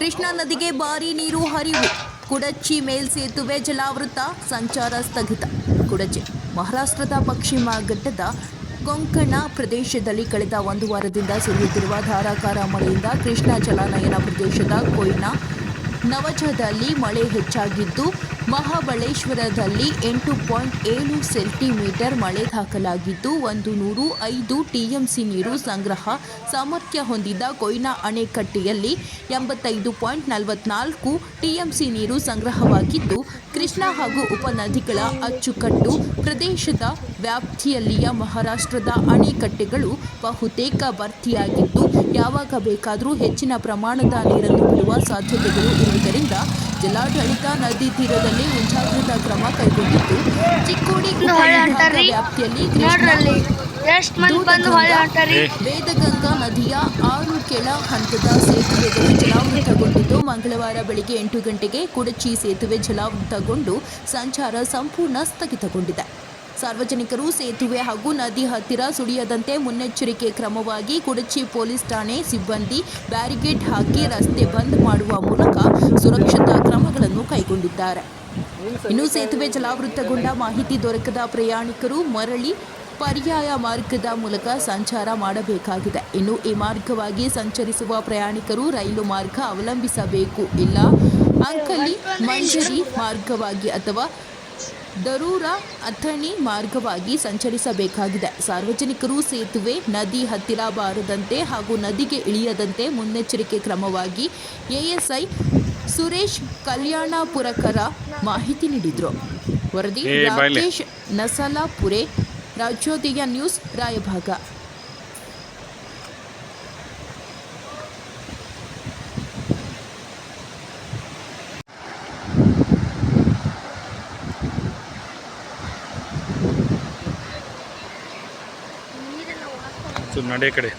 ಕೃಷ್ಣಾ ನದಿಗೆ ಭಾರೀ ನೀರು ಹರಿವು. ಕುಡಚಿ ಮೇಲ್ಸೇತುವೆ ಜಲಾವೃತ, ಸಂಚಾರ ಸ್ಥಗಿತ. ಕುಡಚಿ ಮಹಾರಾಷ್ಟ್ರದ ಪಶ್ಚಿಮ ಘಟ್ಟದ ಕೊಂಕಣ ಪ್ರದೇಶದಲ್ಲಿ ಕಳೆದ ಒಂದು ವಾರದಿಂದ ಸುರಿಯುತ್ತಿರುವ ಧಾರಾಕಾರ ಮಳೆಯಿಂದ ಕೃಷ್ಣಾ ಜಲಾನಯನ ಪ್ರದೇಶದ ಕೊಯ್ನಾ ನವಜದಲ್ಲಿ ಮಳೆ ಹೆಚ್ಚಾಗಿದ್ದು, ಮಹಾಬಳೇಶ್ವರದಲ್ಲಿ 8.7 ಸೆಂಟಿಮೀಟರ್ ಮಳೆ ದಾಖಲಾಗಿದ್ದು, 105 ಟಿಎಂಸಿ ನೀರು ಸಂಗ್ರಹ ಸಾಮರ್ಥ್ಯ ಹೊಂದಿದ್ದ ಕೊಯ್ನಾ ಅಣೆಕಟ್ಟೆಯಲ್ಲಿ 85.44 ಟಿಎಂಸಿ ನೀರು ಸಂಗ್ರಹವಾಗಿದ್ದು, ಕೃಷ್ಣಾ ಹಾಗೂ ಉಪನದಿಗಳ ಅಚ್ಚುಕಟ್ಟು ಪ್ರದೇಶದ ವ್ಯಾಪ್ತಿಯಲ್ಲಿಯ ಮಹಾರಾಷ್ಟ್ರದ ಅಣೆಕಟ್ಟೆಗಳು ಬಹುತೇಕ ಭರ್ತಿಯಾಗಿದ್ದು, ಯಾವಾಗ ಬೇಕಾದರೂ ಹೆಚ್ಚಿನ ಪ್ರಮಾಣದ ನೀರನ್ನು ಬಿಡುವ ಸಾಧ್ಯತೆಗಳು ಇರುವುದರಿಂದ ಜಿಲ್ಲಾಡಳಿತ ನದಿ ತೀರದಲ್ಲಿ ಮುಂಜಾಗ್ರತಾ ಕ್ರಮ ಕೈಗೊಂಡಿದ್ದು, ಚಿಕ್ಕೋಡಿ ವ್ಯಾಪ್ತಿಯಲ್ಲಿ ವೇದಗಂಗಾ ನದಿಯ 6 ಕೆಳ ಹಂತದ ಸೇತುವೆಗಳು ಜಲಾವೃತಗೊಂಡಿದ್ದು, ಮಂಗಳವಾರ ಬೆಳಗ್ಗೆ 8 ಗಂಟೆಗೆ ಕುಡಚಿ ಸೇತುವೆ ಜಲಾವೃತಗೊಂಡು ಸಂಚಾರ ಸಂಪೂರ್ಣ ಸ್ಥಗಿತಗೊಂಡಿದೆ. ಸಾರ್ವಜನಿಕರು ಸೇತುವೆ ಹಾಗೂ ನದಿ ಹತ್ತಿರ ಸುಳಿಯದಂತೆ ಮುನ್ನೆಚ್ಚರಿಕೆ ಕ್ರಮವಾಗಿ ಕುಡಚಿ ಪೊಲೀಸ್ ಠಾಣೆ ಸಿಬ್ಬಂದಿ ಬ್ಯಾರಿಕೇಡ್ ಹಾಕಿ ರಸ್ತೆ ಬಂದ್ ಮಾಡುವ ಮೂಲಕ ಸುರಕ್ಷತಾ ಕ್ರಮಗಳನ್ನು ಕೈಗೊಂಡಿದ್ದಾರೆ. ಇನ್ನು ಸೇತುವೆ ಜಲಾವೃತಗೊಂಡ ಮಾಹಿತಿ ದೊರಕದ ಪ್ರಯಾಣಿಕರು ಮರಳಿ ಪರ್ಯಾಯ ಮಾರ್ಗದ ಮೂಲಕ ಸಂಚಾರ ಮಾಡಬೇಕಾಗಿದೆ. ಇನ್ನು ಈ ಮಾರ್ಗವಾಗಿ ಸಂಚರಿಸುವ ಪ್ರಯಾಣಿಕರು ರೈಲು ಮಾರ್ಗ ಅವಲಂಬಿಸಬೇಕು, ಇಲ್ಲ ಅಂಕಲಿ ಮಂಜರಿ ಮಾರ್ಗವಾಗಿ ಅಥವಾ ದರೂರಾ ಅಥಣಿ ಮಾರ್ಗವಾಗಿ ಸಂಚರಿಸಬೇಕಾಗಿದೆ. ಸಾರ್ವಜನಿಕರು ಸೇತುವೆ ನದಿ ಹತ್ತಿರ ಬಾರದಂತೆ ಹಾಗೂ ನದಿಗೆ ಇಳಿಯದಂತೆ ಮುನ್ನೆಚ್ಚರಿಕೆ ಕ್ರಮವಾಗಿ ಎಎಸ್ಐ ಸುರೇಶ್ ಕಲ್ಯಾಣಪುರಕರ ಮಾಹಿತಿ ನೀಡಿದರು. ವರದಿ ರಾಕೇಶ್ ನಸಲಾಪುರೆ, ರಾಜ್ಯೋದಯ ನ್ಯೂಸ್, ರಾಯಭಾಗ. ನಡೆ ಕಡೆ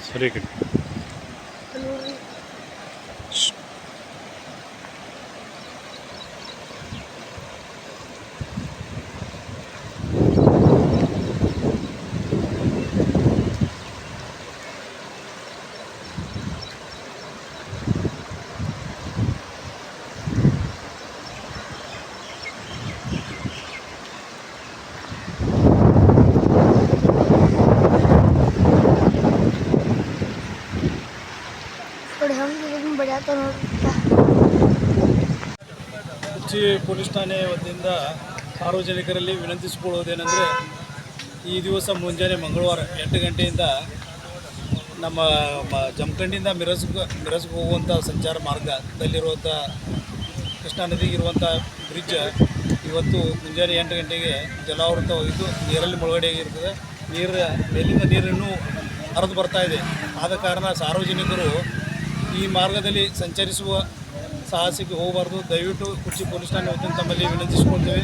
ಸರಿ ಕಡೆ ಕುಡಚಿ ಪೊಲೀಸ್ ಠಾಣೆ ವತಿಯಿಂದ ಸಾರ್ವಜನಿಕರಲ್ಲಿ ವಿನಂತಿಸಿಕೊಳ್ಳುವುದೇನೆಂದರೆ, ಈ ದಿವಸ ಮುಂಜಾನೆ ಮಂಗಳವಾರ 8 ಗಂಟೆಯಿಂದ ನಮ್ಮ ಜಮಖಂಡಿಯಿಂದ ಮಿರಜ್ಗೆ ಹೋಗುವಂಥ ಸಂಚಾರ ಮಾರ್ಗದಲ್ಲಿರುವಂಥ ಕೃಷ್ಣಾ ನದಿಗೆ ಇರುವಂಥ ಬ್ರಿಡ್ಜ್ ಇವತ್ತು ಮುಂಜಾನೆ 8 ಗಂಟೆಗೆ ಜಲಾವೃತವಾಗಿದ್ದು ನೀರಲ್ಲಿ ಮುಳುಗಡೆಯಾಗಿರ್ತದೆ. ಮೇಲಿಂದ ನೀರಿನ್ನೂ ಹರಿದು ಬರ್ತಾ ಇದೆ. ಆದ ಕಾರಣ ಸಾರ್ವಜನಿಕರು ಈ ಮಾರ್ಗದಲ್ಲಿ ಸಂಚರಿಸುವ ಸಾಹಸಕ್ಕೆ ಹೋಗಬಾರ್ದು. ದಯವಿಟ್ಟು ಕುಡಚಿ ಪೊಲೀಸ್ ಠಾಣೆ ವತಿಯಿಂದ ತಮ್ಮಲ್ಲಿ ವಿನಂತಿಸಿಕೊಳ್ತೇವೆ.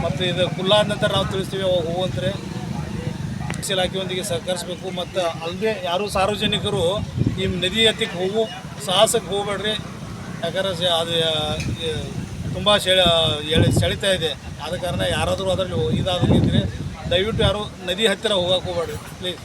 ಮತ್ತು ಇದು ಕುಲ್ಲಾದ ನಂತರ ನಾವು ತಿಳಿಸ್ತೀವಿ, ಅವಾಗ ಹೋಗುವಂತಾರೆ ಇಲಾಖೆಯೊಂದಿಗೆ ಸಹಕರಿಸಬೇಕು. ಮತ್ತು ಅಲ್ಲದೆ ಯಾರೂ ಸಾರ್ವಜನಿಕರು ಈ ನದಿ ಹತ್ತಿಗೆ ಸಾಹಸಕ್ಕೆ ಹೋಗಬೇಡ್ರಿ. ಯಾಕಂದರೆ ಅದು ತುಂಬ ಸೆಳೀತಾ ಇದೆ. ಆದ ಕಾರಣ ಯಾರಾದರೂ ಅದರಲ್ಲಿ ಇದಾದ್ರೆ ದಯವಿಟ್ಟು ಯಾರು ನದಿ ಹತ್ತಿರ ಹೋಗಕ್ಕೆ ಹೋಗಬೇಡ್ರಿ ಪ್ಲೀಸ್.